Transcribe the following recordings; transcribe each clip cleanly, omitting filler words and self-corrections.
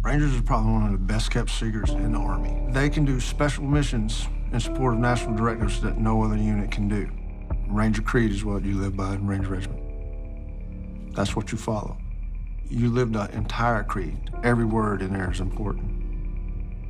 Rangers are probably one of the best kept secrets in the Army. They can do special missions in support of national directives that no other unit can do. Ranger Creed is what you live by in Ranger Regiment. That's what you follow. You live the entire creed. Every word in there is important.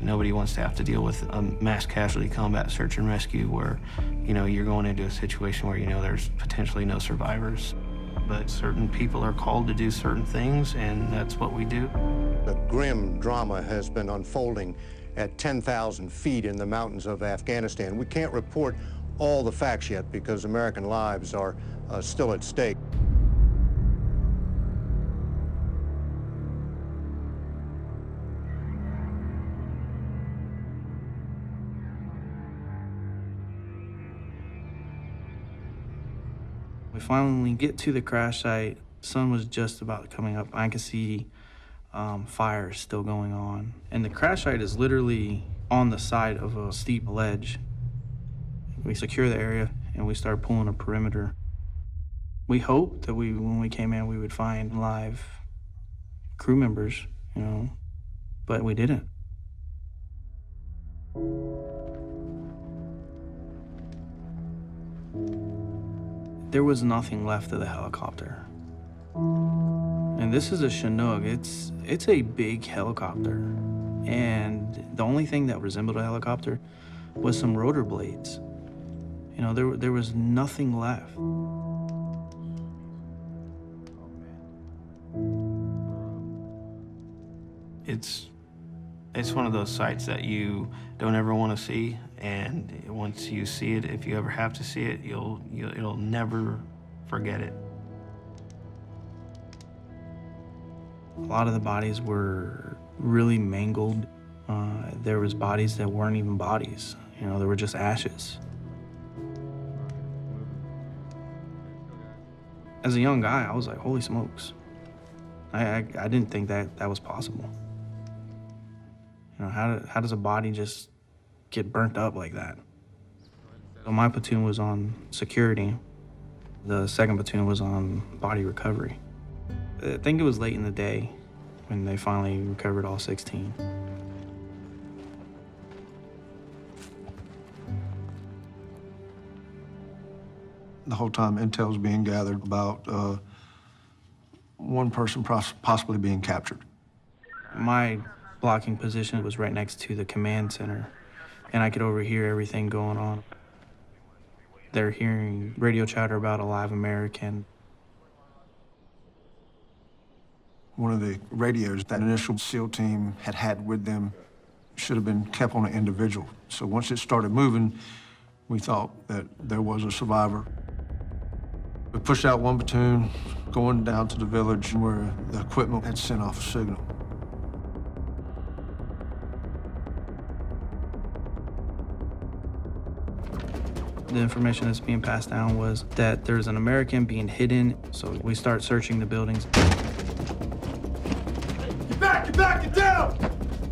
Nobody wants to have to deal with a mass casualty combat search and rescue where, you're going into a situation where, there's potentially no survivors. But certain people are called to do certain things, and that's what we do. The grim drama has been unfolding at 10,000 feet in the mountains of Afghanistan. We can't report all the facts yet because American lives are still at stake. We finally get to the crash site. The sun was just about coming up. I could see fire still going on. And the crash site is literally on the side of a steep ledge. We secure the area and we start pulling a perimeter. We hoped that when we came in, we would find live crew members, but we didn't. There was nothing left of the helicopter. And this is a Chinook. It's a big helicopter. And the only thing that resembled a helicopter was some rotor blades. There was nothing left. It's one of those sights that you don't ever want to see, and once you see it, if you ever have to see it, you'll never forget it. A lot of the bodies were really mangled. There was bodies that weren't even bodies. They were just ashes. As a young guy, I was like, holy smokes. I didn't think that was possible. How does a body just get burnt up like that? So my platoon was on security. The second platoon was on body recovery. I think it was late in the day when they finally recovered all 16. The whole time intel's being gathered about one person possibly being captured. My blocking position was right next to the command center, and I could overhear everything going on. They're hearing radio chatter about a live American. One of the radios that initial SEAL team had with them should have been kept on an individual. So once it started moving, we thought that there was a survivor. We pushed out one platoon, going down to the village where the equipment had sent off a signal. The information that's being passed down was that there's an American being hidden, so we start searching the buildings. Get back, get down!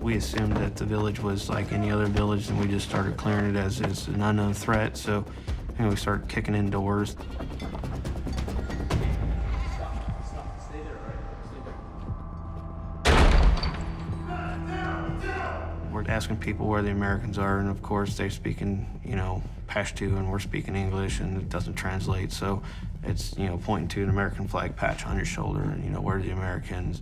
We assumed that the village was like any other village, and we just started clearing it as an unknown threat, so we started kicking in doors. We're asking people where the Americans are, and of course they're speaking, Pashto, and we're speaking English, and it doesn't translate. So it's, pointing to an American flag patch on your shoulder, and, where are the Americans?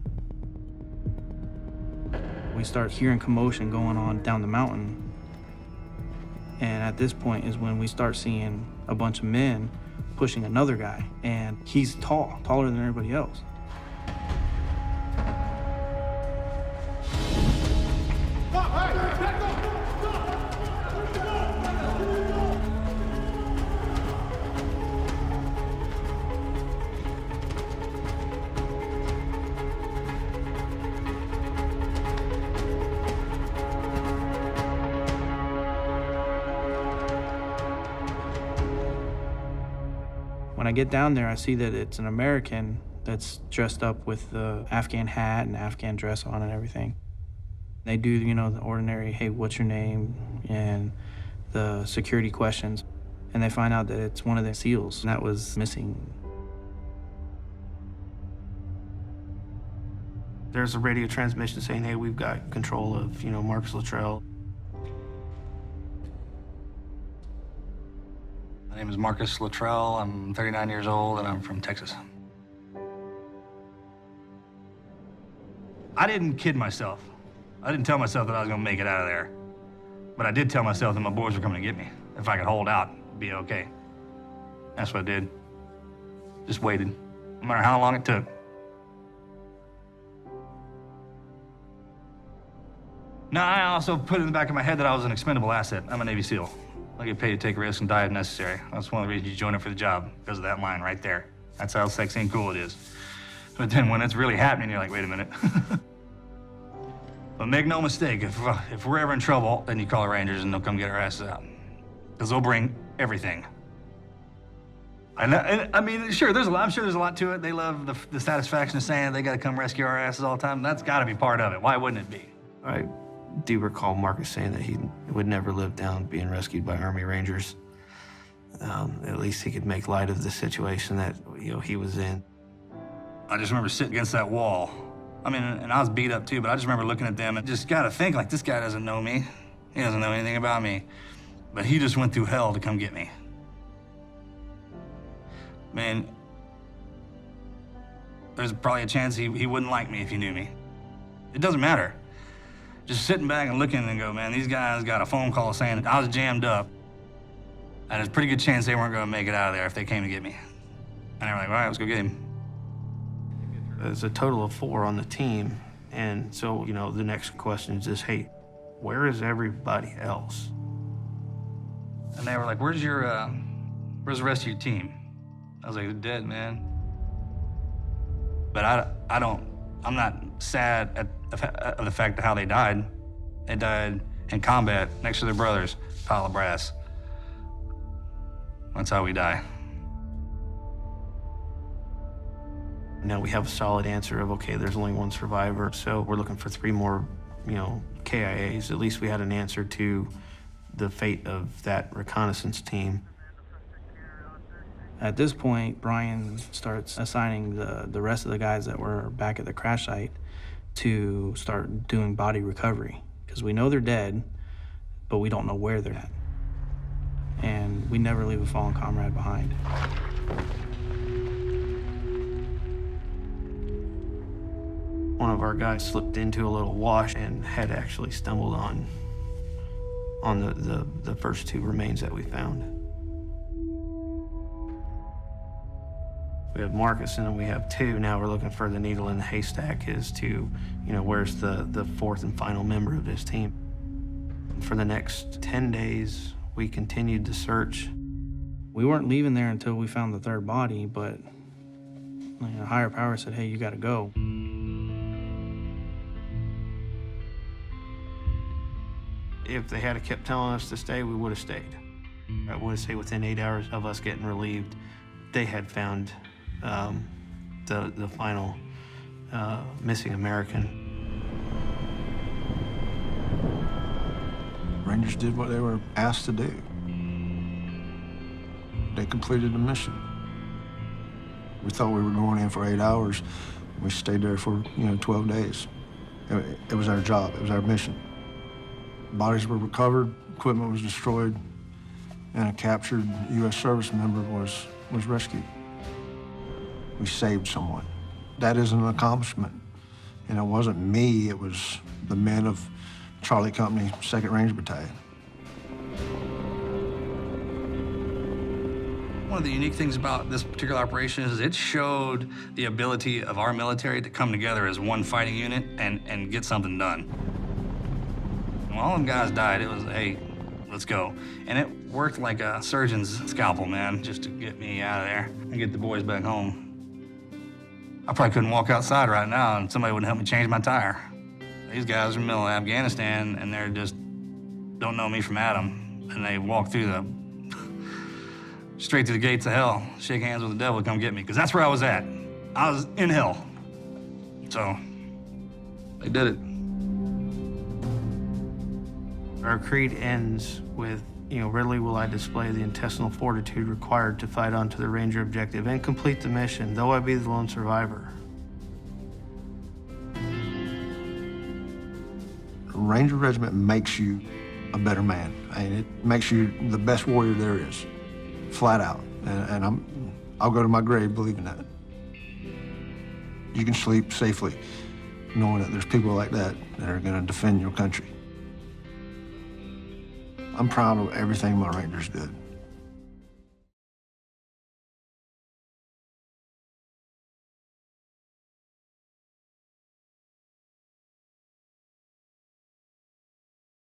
We start hearing commotion going on down the mountain. And at this point is when we start seeing a bunch of men pushing another guy, and he's taller than everybody else. When I get down there, I see that it's an American that's dressed up with the Afghan hat and Afghan dress on and everything. They do, the ordinary, hey, what's your name? And the security questions. And they find out that it's one of the SEALs, and that was missing. There's a radio transmission saying, hey, we've got control of, Marcus Luttrell. My name is Marcus Luttrell. I'm 39 years old, and I'm from Texas. I didn't kid myself. I didn't tell myself that I was gonna make it out of there. But I did tell myself that my boys were coming to get me. If I could hold out, it'd be okay. That's what I did. Just waited, no matter how long it took. Now, I also put in the back of my head that I was an expendable asset. I'm a Navy SEAL. I get paid to take risks and die if necessary. That's one of the reasons you join up for the job, because of that line right there. That's how sexy and cool it is. But then when it's really happening, you're like, wait a minute. But make no mistake, if we're ever in trouble, then you call the Rangers and they'll come get our asses out. Because they'll bring everything. I mean, sure, I'm sure there's a lot to it. They love the satisfaction of saying they got to come rescue our asses all the time. That's got to be part of it. Why wouldn't it be? I do recall Marcus saying that he would never live down being rescued by Army Rangers. At least he could make light of the situation that he was in. I just remember sitting against that wall. I mean, and I was beat up too, but I just remember looking at them and just got to think, like, this guy doesn't know me. He doesn't know anything about me. But he just went through hell to come get me. Man, there's probably a chance he wouldn't like me if he knew me. It doesn't matter. Just sitting back and looking and go, man, these guys got a phone call saying that I was jammed up, and there's a pretty good chance they weren't going to make it out of there if they came to get me. And they were like, all right, let's go get him. There's a total of 4 on the team, and so, the next question is just, hey, where is everybody else? And they were like, where's the rest of your team? I was like, they're dead, man. But I'm not sad at the fact of how they died. They died in combat next to their brothers, pile of brass. That's how we die. Now we have a solid answer of, okay, there's only 1 survivor, so we're looking for 3 more, KIAs. At least we had an answer to the fate of that reconnaissance team. At this point, Brian starts assigning the rest of the guys that were back at the crash site to start doing body recovery, because we know they're dead, but we don't know where they're at. And we never leave a fallen comrade behind. One of our guys slipped into a little wash and had actually stumbled on the first 2 remains that we found. We have Marcus, and then we have 2. Now we're looking for the needle in the haystack as to, where's the 4th and final member of this team. For the next 10 days, we continued to search. We weren't leaving there until we found the 3rd body, but a higher power said, hey, you gotta go. If they had kept telling us to stay, we would have stayed. I would say within 8 hours of us getting relieved, they had found the final missing American. Rangers did what they were asked to do. They completed the mission. We thought we were going in for 8 hours. We stayed there for, 12 days. It was our job. It was our mission. Bodies were recovered, equipment was destroyed, and a captured U.S. service member was rescued. We saved someone. That is an accomplishment. And it wasn't me, it was the men of Charlie Company, 2nd Ranger Battalion. One of the unique things about this particular operation is it showed the ability of our military to come together as one fighting unit and get something done. When all them guys died, it was, hey, let's go. And it worked like a surgeon's scalpel, man, just to get me out of there and get the boys back home. I probably couldn't walk outside right now and somebody wouldn't help me change my tire. These guys are in the middle of Afghanistan and they're just don't know me from Adam. And they walk through straight to the gates of hell, shake hands with the devil to come get me, because that's where I was at. I was in hell. So, they did it. Our creed ends with, readily will I display the intestinal fortitude required to fight on to the Ranger objective and complete the mission, though I be the lone survivor. Ranger Regiment makes you a better man. And it makes you the best warrior there is, flat out. And I'll go to my grave believing that. You can sleep safely knowing that there's people like that that are going to defend your country. I'm proud of everything my Rangers did.